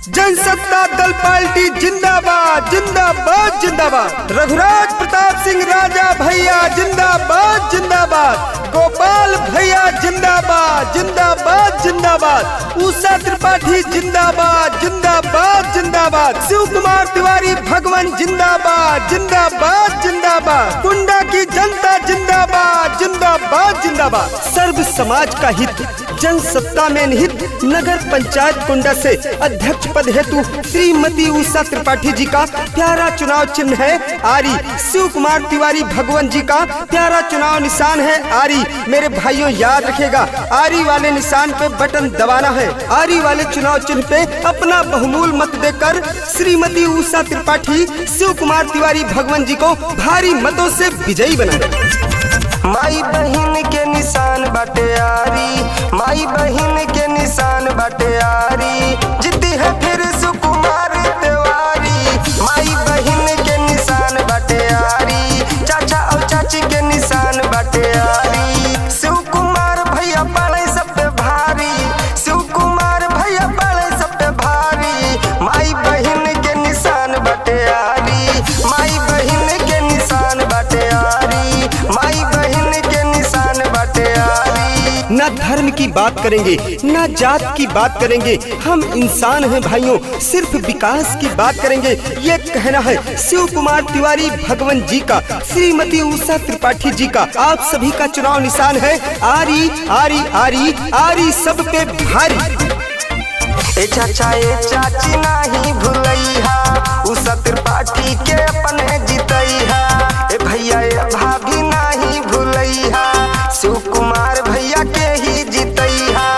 जनसत्ता दल पार्टी जिंदाबाद जिंदाबाद जिंदाबाद। रघुराज प्रताप सिंह राजा भैया जिंदाबाद जिंदाबाद। गोपाल भैया जिंदाबाद जिंदाबाद जिंदाबाद। उषा त्रिपाठी जिंदाबाद जिंदाबाद जिंदाबाद। शिव कुमार तिवारी भगवान जिंदाबाद जिंदाबाद जिंदाबाद। कुंडा की जनता जिंदाबाद जिंदाबाद जिंदाबाद। सर्व समाज का हित जनसत्ता में निहित नगर पंचायत कुंडा से अध्यक्ष पद हेतु श्रीमती उषा त्रिपाठी जी का प्यारा चुनाव चिन्ह है आरी। शिव कुमार तिवारी भगवान जी का प्यारा चुनाव निशान है आरी। मेरे भाइयों याद रखिएगा, आरी वाले निशान पे बटन दबाना है। आरी वाले चुनाव चिन्ह पे अपना बहुमूल्य मत देकर श्रीमती उषा त्रिपाठी शिव कुमार तिवारी भगवान जी को भारी मतों से विजयी बनाए। माई बहन के निशान बाटे आरी, माई बहन के निशान बाटे आरी। जीती है फिर सुकुमार तिवारी, माई बहन के निशान बाटे आरी। चाचा और चाची के निशान बाटे आरी। शिव कुमार भैया पड़े सब पे भारी, शिव कुमार भैया पड़े सब पे भारी। माई बहन के निशान बाटे आरी, माई बहन के निशान बाटे आरी। माई ना धर्म की बात करेंगे ना जात की बात करेंगे, हम इंसान हैं भाइयों, सिर्फ विकास की बात करेंगे। ये कहना है शिव कुमार तिवारी भगवान जी का, श्रीमती उषा त्रिपाठी जी का। आप सभी का चुनाव निशान है आरी आरी आरी आरी सब पे भारी। ए चाचा ए चाची नहीं भूलैहा, उषा त्रिपाठी के अपने जीतैहा। ए भैया ए भाभी नहीं भूलैहा, शिव कुमार भैया के ही जीतैहा।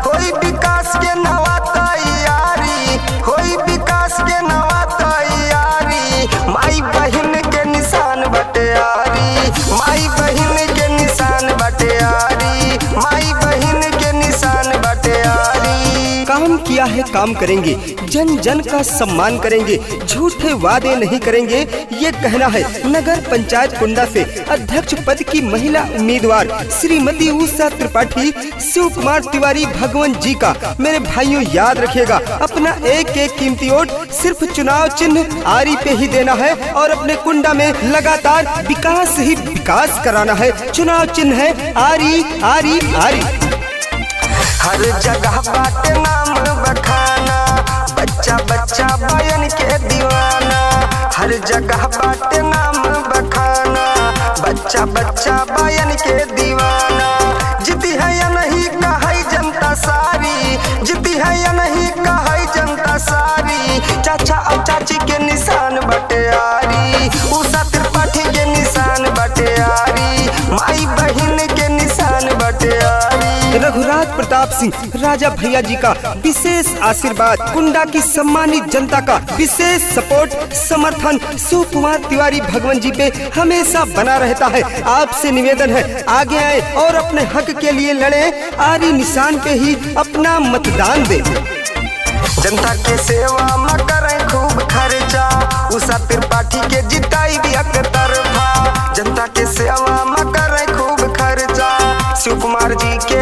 कोई विकास के नवा तैयारी, कोई विकास के नवा तैयारी। माई बहन के निशान बटे आरी, माई बहन के निशान बटे आरी। माई बहन के निशान बटे आरी। काम किया है काम करेंगे, जन जन का सम्मान करेंगे, झूठे वादे नहीं करेंगे। ये कहना है नगर पंचायत कुंडा से अध्यक्ष पद की महिला उम्मीदवार श्रीमती उषा त्रिपाठी शिव कुमार तिवारी भगवान जी का। मेरे भाइयों याद रखिएगा, अपना एक एक कीमती वोट सिर्फ चुनाव चिन्ह आरी पे ही देना है और अपने कुंडा में लगातार विकास ही विकास कराना है। चुनाव चिन्ह है आरी आरी आरी। हर जगह बाटे नाम बखाना, बच्चा बच्चा बयान के दीवाना। हर जगह बाटे नाम बखाना, बच्चा बच्चा बयान के दीवाना। जीती है या नहीं कहे जनता सारी, जीती है या नहीं कहे जनता सारी। चाचा और चाची के निशान बटे आरी, उषा त्रिपाठी के निशान बटे आरी। माई बहन के निशान बटे आरी। रघुराज प्रताप सिंह राजा भैया जी का विशेष आशीर्वाद, कुंडा की सम्मानित जनता का विशेष सपोर्ट समर्थन शिव कुमार तिवारी भगवान जी पे हमेशा बना रहता है। आपसे निवेदन है आगे आए और अपने हक के लिए लड़े, आरी निशान पे ही अपना मतदान दे। जनता के सेवा में करें खूब खर्चा, उषा त्रिपाठी के जिताई भी एक तरफा। जनता के सेवा में करें खूब खर्चा, शिव कुमार जी के